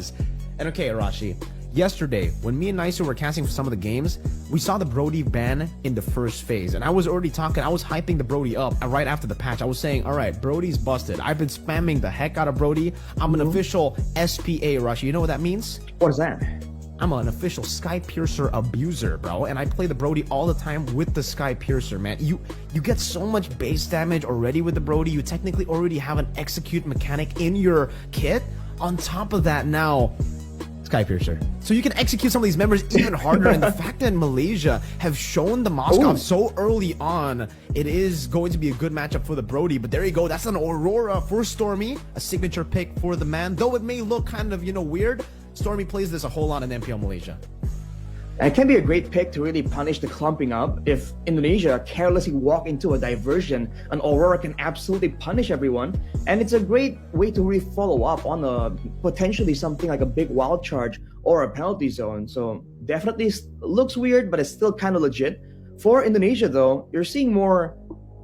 is. And okay, Arashi, yesterday, when me and Nicer were casting for some of the games, we saw the Brody ban in the first phase. And I was already talking, I was hyping the Brody up right after the patch. I was saying, all right, Brody's busted. I've been spamming the heck out of Brody. I'm an official SPA, Arashi. You know what that means? What is that? I'm an official Sky Piercer abuser, bro, and I play the Brody all the time with the Sky Piercer, man. You get so much base damage already with the Brody. You technically already have an execute mechanic in your kit. On top of that, now Sky Piercer, so you can execute some of these members even harder. And the fact that Malaysia have shown the Moskov so early on, it is going to be a good matchup for the Brody. But there you go, that's an Aurora for Stormy, a signature pick for the man, though it may look kind of, weird. Stormy plays this a whole lot in MPL Malaysia. It can be a great pick to really punish the clumping up. If Indonesia carelessly walk into a diversion, an Aurora can absolutely punish everyone. And it's a great way to really follow up on potentially something like a big wild charge or a penalty zone. So definitely looks weird, but it's still kind of legit. For Indonesia though, you're seeing more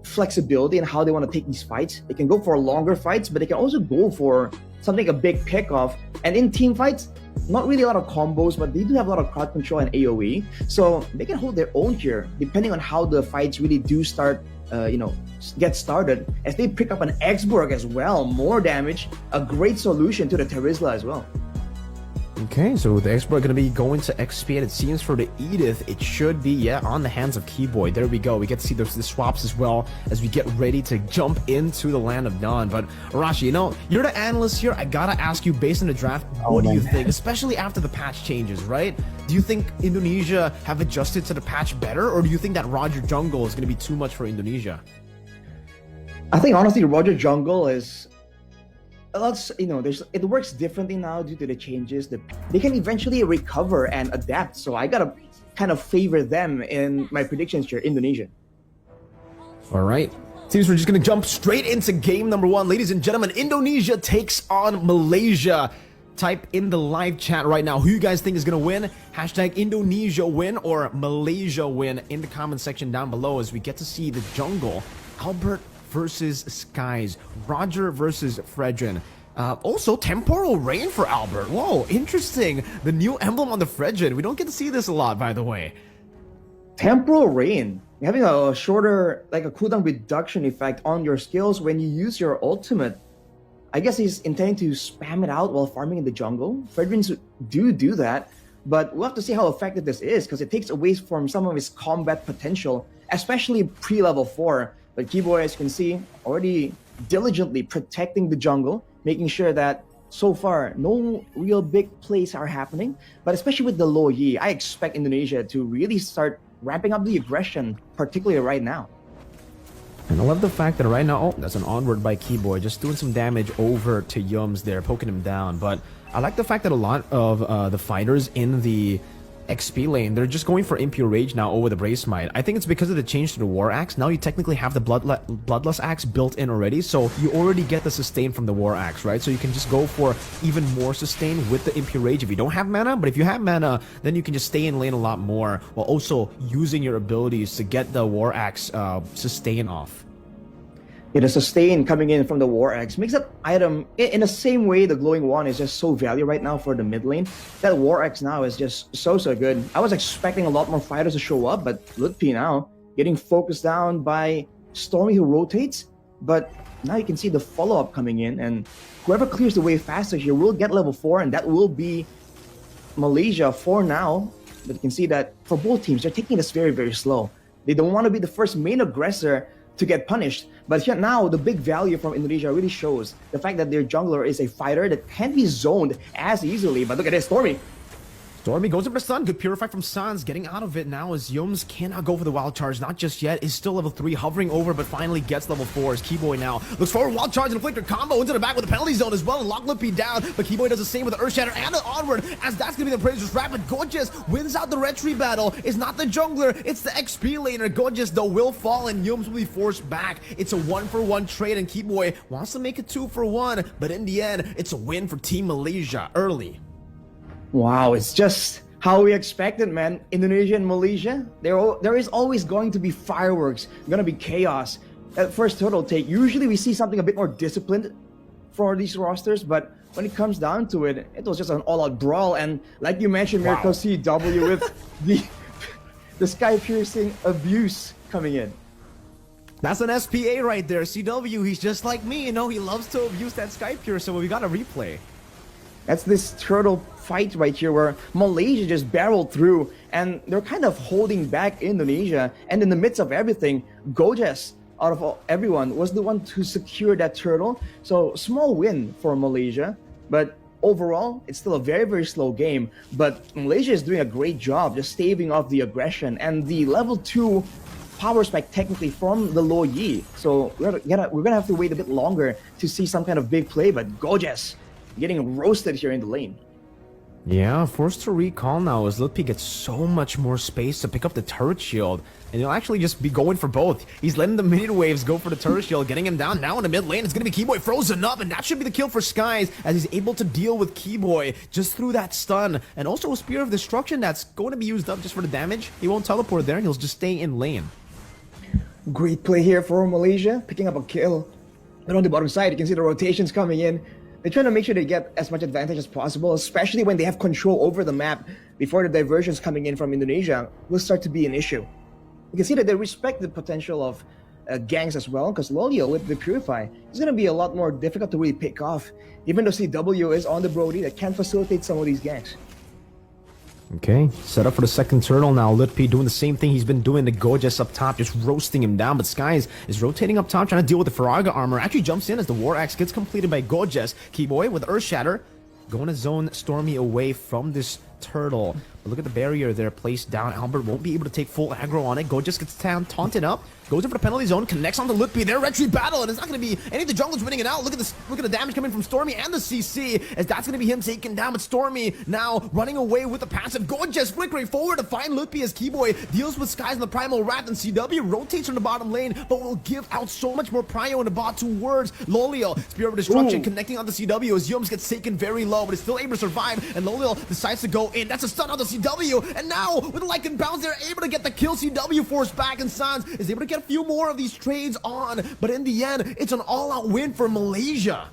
flexibility in how they want to take these fights. They can go for longer fights, but they can also go for something a big pick-off. And in team fights, not really a lot of combos, but they do have a lot of crowd control and AoE. So they can hold their own here, depending on how the fights really do start, get started. As they pick up an Exborg as well, more damage, a great solution to the Terizla as well. Okay, so the Exborg going to be going to XP, and it seems for the Edith, it should be, on the hands of Keyboy. There we go. We get to see the swaps as well as we get ready to jump into the Land of Dawn. But Arashi, you're the analyst here. I gotta ask you, based on the draft, what do you think, especially after the patch changes, right? Do you think Indonesia have adjusted to the patch better, or do you think that Roger Jungle is going to be too much for Indonesia? I think honestly, Roger Jungle is... it works differently now due to the changes. They can eventually recover and adapt. So I gotta kind of favor them in my predictions here, Indonesia. All right. Seems we're just gonna jump straight into game number one. Ladies and gentlemen, Indonesia takes on Malaysia. Type in the live chat right now who you guys think is gonna win. Hashtag Indonesia win or Malaysia win in the comment section down below as we get to see the jungle. Albert versus Skies, Roger versus Fredrin. Also, Temporal Rain for Albert. Whoa, interesting. The new emblem on the Fredrin. We don't get to see this a lot, by the way. Temporal Rain, having a shorter, like a cooldown reduction effect on your skills when you use your ultimate. I guess he's intending to spam it out while farming in the jungle. Fredrins do that, but we'll have to see how effective this is because it takes away from some of his combat potential, especially pre-level 4. But Keyboy, as you can see, already diligently protecting the jungle, making sure that so far no real big plays are happening. But especially with the low Yi, I expect Indonesia to really start ramping up the aggression, particularly right now. And I love the fact that right now, that's an onward by Keyboy, just doing some damage over to Yums there, poking him down. But I like the fact that a lot of the fighters in the XP lane, they're just going for Impure Rage now over the Brave Smite. I think it's because of the change to the War Axe. Now you technically have the Bloodlust Axe built in already, so you already get the sustain from the War Axe, right? So you can just go for even more sustain with the Impure Rage if you don't have mana, but if you have mana, then you can just stay in lane a lot more while also using your abilities to get the War Axe sustain off. The sustain coming in from the War Axe makes that item, in the same way the Glowing Wand is just so valuable right now for the mid lane, that War Axe now is just so good. I was expecting a lot more fighters to show up, but Lutpi now getting focused down by Stormy who rotates, but now you can see the follow-up coming in, and whoever clears the way faster here will get level 4, and that will be Malaysia for now. But you can see that for both teams, they're taking this very slow. They don't want to be the first main aggressor to get punished. But here now, the big value from Indonesia really shows the fact that their jungler is a fighter that can't be zoned as easily. But look at this, Stormy. Stormy goes up for stun. Good purify from Sans. Getting out of it now as Yums cannot go for the wild charge. Not just yet. Is still level 3. Hovering over, but finally gets level 4. As Keyboy now looks for a wild charge and Afflictor combo into the back with the penalty zone as well. And lock Lippy down. But Keyboy does the same with the Earth Shatter and the onward. As that's going to be the Praisers Rapid. Gorgeous wins out the retry battle. It's not the jungler. It's the XP laner. Gorgeous though will fall and Yums will be forced back. It's a 1-for-1 trade and Keyboy wants to make it 2-for-1. But in the end, it's a win for Team Malaysia early. Wow, it's just how we expected, man. Indonesia and Malaysia, there is always going to be fireworks, gonna be chaos. At first total take, usually we see something a bit more disciplined for these rosters, but when it comes down to it, it was just an all-out brawl. And like you mentioned, Wow. Miracle CW with the sky-piercing abuse coming in. That's an SPA right there. CW, he's just like me, you know, he loves to abuse that Sky Pierce, so we got a replay. That's this turtle fight right here where Malaysia just barreled through and they're kind of holding back Indonesia. And in the midst of everything, Gojes, out of everyone, was the one to secure that turtle. So small win for Malaysia, but overall, it's still a very, very slow game. But Malaysia is doing a great job just staving off the aggression and the level 2 power spike technically from the Lo Yi. So we're gonna have to wait a bit longer to see some kind of big play, but Gojes getting roasted here in the lane. Yeah, forced to recall now as Lutpi gets so much more space to pick up the turret shield. And he'll actually just be going for both. He's letting the minion waves go for the turret shield, getting him down. Now in the mid lane, it's going to be Keyboy frozen up, and that should be the kill for Skies as he's able to deal with Keyboy just through that stun. And also a Spear of Destruction that's going to be used up just for the damage. He won't teleport there, he'll just stay in lane. Great play here for Malaysia, picking up a kill. But on the bottom side, you can see the rotations coming in. They're trying to make sure they get as much advantage as possible, especially when they have control over the map before the diversions coming in from Indonesia will start to be an issue. You can see that they respect the potential of gangs as well, because Lolio with the Purify is going to be a lot more difficult to really pick off, even though CW is on the Brody that can facilitate some of these gangs. Okay, set up for the second turtle now. Lutpi doing the same thing he's been doing to Gojes up top, just roasting him down. But Skies is rotating up top, trying to deal with the Faraga armor. Actually jumps in as the War Axe gets completed by Gojes. Keyboy with Earth Shatter, going to zone Stormy away from this turtle. But look at the barrier there placed down. Albert won't be able to take full aggro on it. Gojes gets taunted up, goes in for the penalty zone, connects on the Lutpi. They're retreat battle, and it's not going to be any of the junglers winning it out. Look at this! Look at the damage coming from Stormy and the CC, as that's going to be him taken down. But Stormy now running away with the passive. Gojes flickering forward to find Lutpi as Keyboy deals with Skies in the Primal Wrath, and CW rotates from the bottom lane, but will give out so much more prio in the bot towards Lolio. Spear of Destruction connecting on the CW as Yums gets taken very low, but is still able to survive, and Lolio decides to go in. That's a stun on the CW, and now with the Lycan bounce, they're able to get the kill. CW forced back, and Sans is able to get a few more of these trades on, but in the end, it's an all-out win for Malaysia.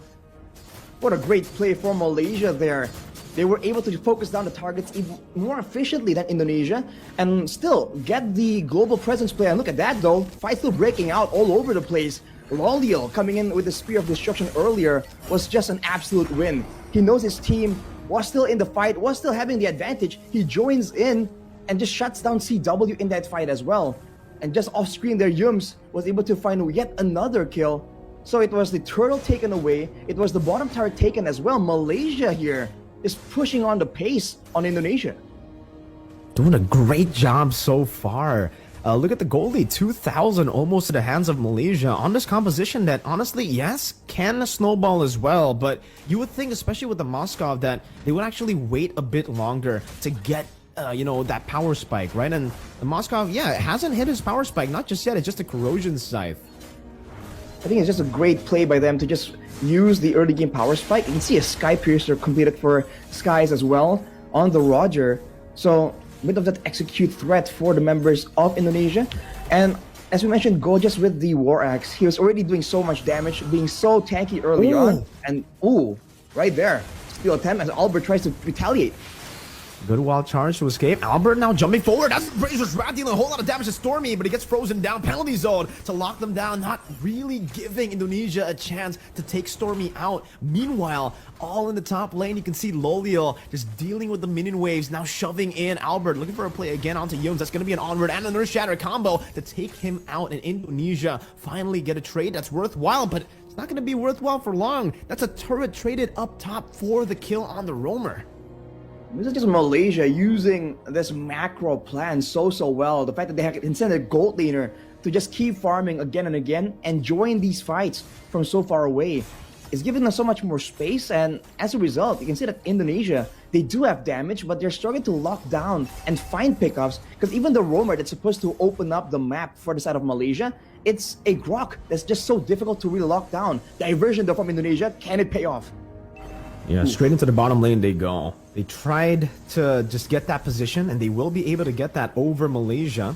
What a great play for Malaysia there. They were able to focus down the targets even more efficiently than Indonesia and still get the global presence play. And look at that though, fight still breaking out all over the place. Lolio coming in with the Spear of Destruction earlier was just an absolute win. He knows his team was still in the fight, was still having the advantage. He joins in and just shuts down CW in that fight as well. And just off screen there, Yums was able to find yet another kill. So it was the turtle taken away, it was the bottom tower taken as well. Malaysia here is pushing on the pace on Indonesia. Doing a great job so far. Look at the goalie, 2,000 almost to the hands of Malaysia on this composition that honestly, yes, can snowball as well. But you would think, especially with the Moskov, that they would actually wait a bit longer to get you know, that power spike, right? And the Moskov, yeah, it hasn't hit his power spike, not just yet, it's just a corrosion scythe. I think it's just a great play by them to just use the early game power spike. You can see a Sky Piercer completed for Skies as well on the Roger. So a bit of that execute threat for the members of Indonesia. And as we mentioned, Gojes with the War Axe, he was already doing so much damage, being so tanky early on. And right there, steal attempt as Albert tries to retaliate. Good wild charge to escape. Albert now jumping forward. That's Razor's Wrath dealing a whole lot of damage to Stormy, but he gets frozen down. Penalty zone to lock them down, not really giving Indonesia a chance to take Stormy out. Meanwhile, all in the top lane, you can see Lolio just dealing with the minion waves, now shoving in Albert, looking for a play again onto Yums. That's going to be an onward and an Earth Shatter combo to take him out, and Indonesia finally get a trade that's worthwhile, but it's not going to be worthwhile for long. That's a turret traded up top for the kill on the roamer. This is just Malaysia using this macro plan so well. The fact that they can send a gold laner to just keep farming again and again and join these fights from so far away is giving them so much more space. And as a result, you can see that Indonesia, they do have damage, but they're struggling to lock down and find pickups, because even the roamer that's supposed to open up the map for the side of Malaysia, it's a Grok that's just so difficult to really lock down. Diversion though from Indonesia, can it pay off? Yeah, straight into the bottom lane they go. They tried to just get that position, and they will be able to get that over Malaysia.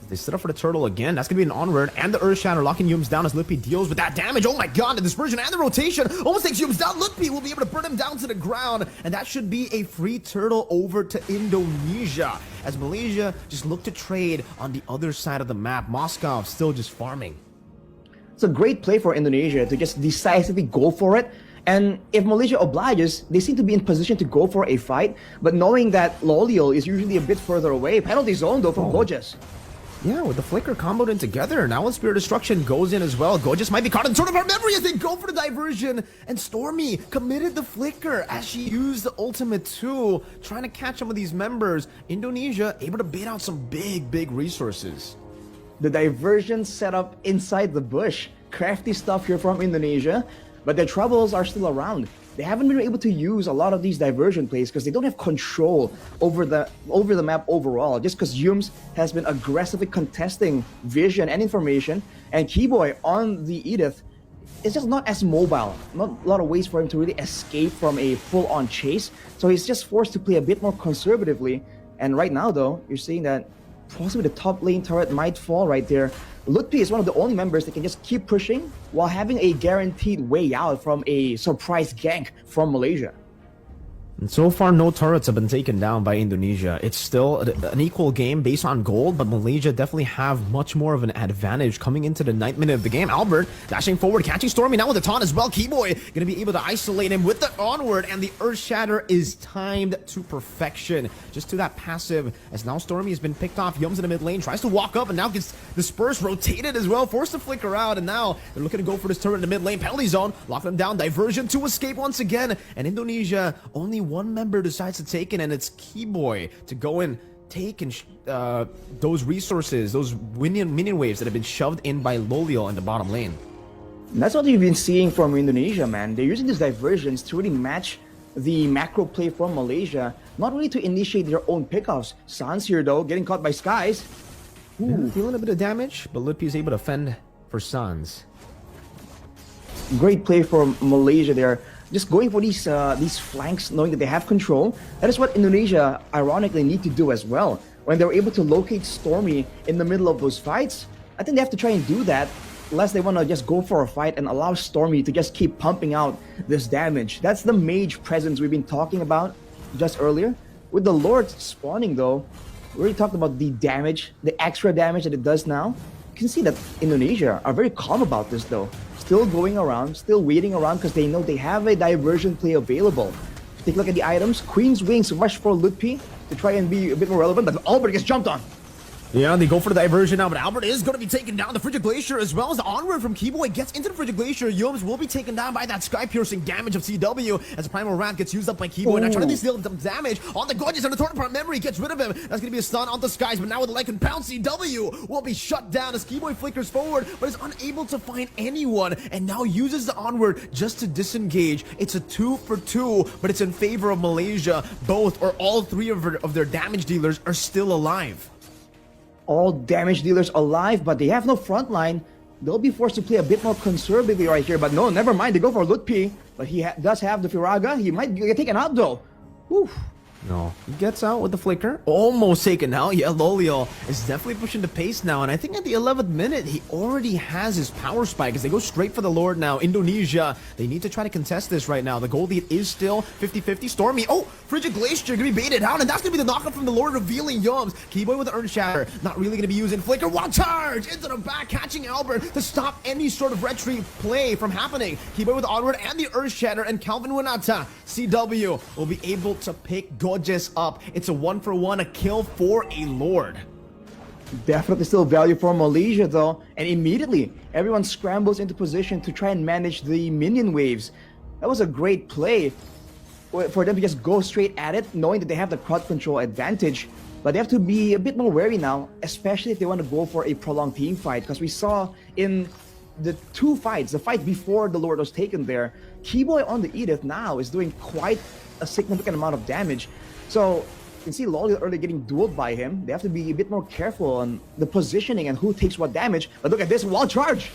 They set up for the turtle again. That's going to be an onward. And the Earth Shatter locking Yums down as Lutpi deals with that damage. Oh my god, the dispersion and the rotation almost takes Yums down. Lutpi will be able to burn him down to the ground. And that should be a free turtle over to Indonesia. As Malaysia just look to trade on the other side of the map. Moscow still just farming. It's a great play for Indonesia to just decisively go for it. And if Malaysia obliges, they seem to be in position to go for a fight. But knowing that Loliel is usually a bit further away. Penalty zone though from Gorgeous. Yeah, with the Flicker comboed in together. Now with Spirit Destruction goes in as well. Gorgeous might be caught in sort of our memory as they go for the diversion. And Stormy committed the Flicker as she used the ultimate too, trying to catch some of these members. Indonesia able to bait out some big resources. The diversion set up inside the bush. Crafty stuff here from Indonesia. But their troubles are still around. They haven't been able to use a lot of these diversion plays because they don't have control over the map overall. Just because Yums has been aggressively contesting vision and information, and Keyboy on the Edith is just not as mobile. Not a lot of ways for him to really escape from a full-on chase. So he's just forced to play a bit more conservatively. And right now, though, you're seeing that possibly the top lane turret might fall right there. Lutpi is one of the only members that can just keep pushing while having a guaranteed way out from a surprise gank from Malaysia. And so far, no turrets have been taken down by Indonesia. It's still an equal game based on gold, but Malaysia definitely have much more of an advantage coming into the 9th minute of the game. Albert dashing forward, catching Stormy now with the taunt as well. Keyboy going to be able to isolate him with the onward, and the Earth Shatter is timed to perfection. Just to that passive, as now Stormy has been picked off. Yums in the mid lane, tries to walk up, and now gets dispersed, rotated as well, forced to flicker out, and now they're looking to go for this turret in the mid lane. Penalty zone, lock them down, diversion to escape once again, and Indonesia only one member decides to take it, and it's Keyboy to go and take and those resources, those minion waves that have been shoved in by Loliel in the bottom lane. And that's what you've been seeing from Indonesia, man. They're using these diversions to really match the macro play from Malaysia, not really to initiate their own pickoffs. Sans here though, getting caught by Skies. Yeah, feeling a bit of damage, but Lutpi is able to fend for Sans. Great play for Malaysia there. Just going for these flanks, knowing that they have control. That is what Indonesia, ironically, need to do as well. When they're able to locate Stormy in the middle of those fights, I think they have to try and do that, unless they want to just go for a fight and allow Stormy to just keep pumping out this damage. That's the mage presence we've been talking about just earlier. With the Lord spawning though, we already talked about the damage, the extra damage that it does now. You can see that Indonesia are very calm about this though. Still going around, still waiting around because they know they have a diversion play available. Take a look at the items. Queen's Wings rush for Lutpi to try and be a bit more relevant, but Albert gets jumped on. Yeah, they go for the diversion now, but Albert is going to be taken down. The Frigid Glacier as well as the onward from Keyboy gets into the Frigid Glacier. Yums will be taken down by that sky-piercing damage of CW as the Primal Wrath gets used up by Keyboy. Now trying to deal some damage on the Gorgeous, and the Torn Apart Memory gets rid of him. That's going to be a stun on the Skies, but now with the Lycan Pound, CW will be shut down as Keyboy flickers forward, but is unable to find anyone, and now uses the onward just to disengage. It's a 2 for 2, but it's in favor of Malaysia. Both or all three of their damage dealers are still alive. All damage dealers alive, but they have no front line. They'll be forced to play a bit more conservatively right here, but no, never mind. They go for Lutpi, but he does have the Firaga. He might get taken out though. Whew. No, he gets out with the flicker. Almost taken out. Yeah, Loliel is definitely pushing the pace now. And I think at the 11th minute, he already has his power spike as they go straight for the Lord now. Indonesia, they need to try to contest this right now. The goal lead is still 50-50. Stormy, oh, Frigid Glacier going to be baited out. And that's going to be the knockup from the Lord, revealing Yums. Keyboy with the Earth Shatter, not really going to be using flicker. One charge into the back, catching Albert to stop any sort of retreat play from happening. Keyboy with the onward and the Earth Shatter, and Calvin Winata, CW, will be able to pick Gorgeous up. It's a 1-for-1, a kill for a Lord. Definitely still value for Malaysia though, and immediately everyone scrambles into position to try and manage the minion waves. That was a great play for them to just go straight at it, knowing that they have the crowd control advantage. But they have to be a bit more wary now, especially if they want to go for a prolonged team fight, because we saw in the two fights, the fight before the Lord was taken there, Keyboy on the Edith now is doing quite a significant amount of damage. So you can see Loliel early getting dueled by him. They have to be a bit more careful on the positioning and who takes what damage. But look at this wall charge.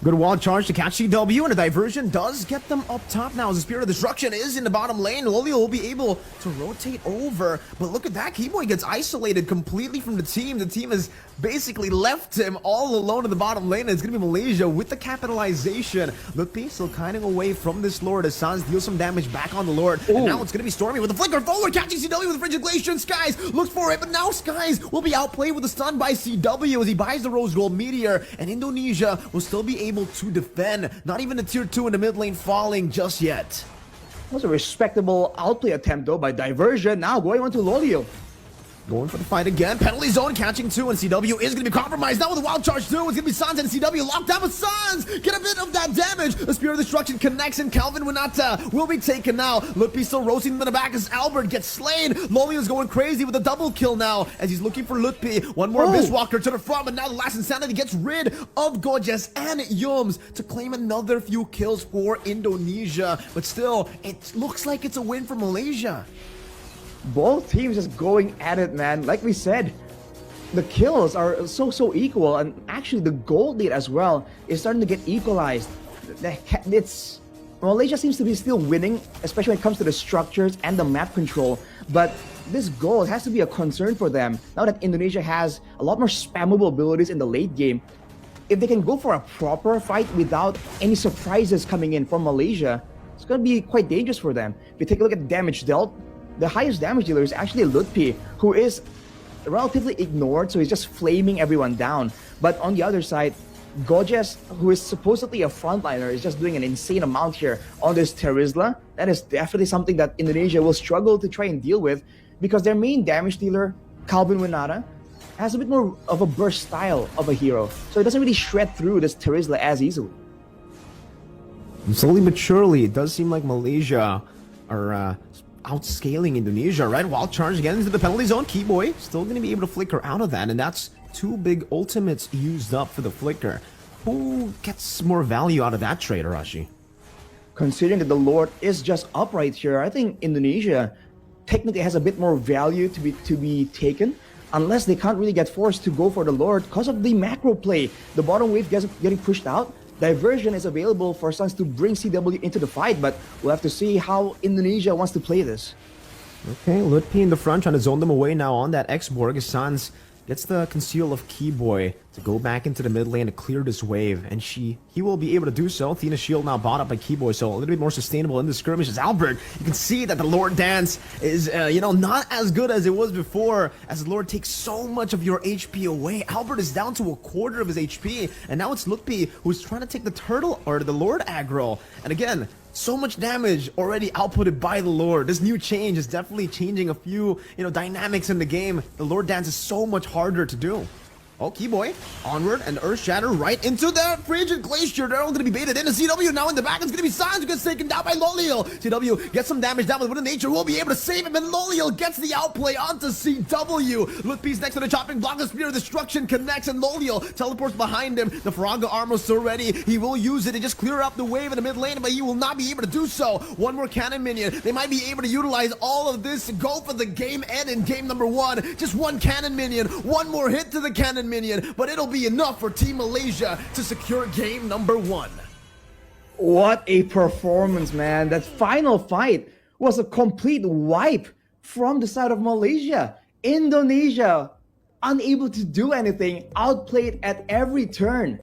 Good wall charge to catch CW, and a diversion does get them up top now as the Spirit of Destruction is in the bottom lane. Lolio will be able to rotate over, but look at that. Keyboy gets isolated completely from the team. The team has basically left him all alone in the bottom lane, and it's going to be Malaysia with the capitalization. Lutpi still kiting away from this Lord as Sans deals some damage back on the Lord. Ooh. And now it's going to be Stormy with the flicker forward, catching CW with the Frigid Glacier, and Skies looks for it, but now Skies will be outplayed with the stun by CW as he buys the Rose Gold Meteor, and Indonesia will still be able to defend. Not even a tier 2 in the mid lane falling just yet. That was a respectable outplay attempt though by diversion. Now going on to Lolio. Going for the fight again. Penalty zone catching 2, and CW is going to be compromised. Now with a wild charge 2, it's going to be Sans and CW locked down, but Sans get a bit of that damage. The Spirit of Destruction connects, and Calvin Winata will be taken now. Lutpi still roasting in the back as Albert gets slain. Lolly is going crazy with a double kill now as he's looking for Lutpi. One more Abyss Walker to the front, but now the last Insanity gets rid of Gorgeous and Yums to claim another few kills for Indonesia. But still, it looks like it's a win for Malaysia. Both teams just going at it, man. Like we said, the kills are so equal, and actually the gold lead as well is starting to get equalized. It's Malaysia seems to be still winning, especially when it comes to the structures and the map control. But this gold has to be a concern for them now that Indonesia has a lot more spammable abilities in the late game. If they can go for a proper fight without any surprises coming in from Malaysia, it's going to be quite dangerous for them. If you take a look at damage dealt, the highest damage dealer is actually Lutpi, who is relatively ignored, so he's just flaming everyone down. But on the other side, Gorgeous, who is supposedly a frontliner, is just doing an insane amount here on this Terizla. That is definitely something that Indonesia will struggle to try and deal with, because their main damage dealer, Calvin Winata, has a bit more of a burst style of a hero, so it doesn't really shred through this Terizla as easily. And slowly but surely, it does seem like Malaysia are outscaling Indonesia, right? Wild charge again into the penalty zone. Keyboy still going to be able to flicker out of that, and that's 2 big ultimates used up for the flicker. Who gets more value out of that trade, Arashi? Considering that the Lord is just up right here, I think Indonesia technically has a bit more value to be taken, unless they can't really get forced to go for the Lord because of the macro play. The bottom wave getting pushed out. Diversion is available for Suns to bring CW into the fight, but we'll have to see how Indonesia wants to play this. Okay, Lutpi in the front trying to zone them away now on that X-Borg. Sans gets the conceal of Keyboy to go back into the mid lane to clear this wave, and he will be able to do so. Athena's shield now bought up by Keyboy, so a little bit more sustainable in the skirmish. As Albert, you can see that the Lord Dance is, not as good as it was before, as the Lord takes so much of your HP away. Albert is down to a quarter of his HP, and now it's Lutpi who's trying to take the turtle, or the Lord aggro. And again, so much damage already outputted by the Lord. This new change is definitely changing a few, dynamics in the game. The Lord Dance is so much harder to do. Oh, Keyboy, onward, and Earth Shatter right into the Frigid Glacier. They're all going to be baited into CW. Now in the back, it's going to be Sans who gets taken down by Lolio. CW gets some damage down with Wooden Nature. Will be able to save him, and Lolio gets the outplay onto CW. Lutpi's next to the chopping block. The Spirit of Destruction connects, and Lolio teleports behind him. The Faraga armor still ready. He will use it to just clear up the wave in the mid lane, but he will not be able to do so. One more cannon minion. They might be able to utilize all of this to go for the game end in game number 1. Just one cannon minion, one more hit to the cannon minion, but it'll be enough for Team Malaysia to secure game number 1. What a performance, man. That final fight was a complete wipe from the side of Malaysia. Indonesia, unable to do anything, outplayed at every turn.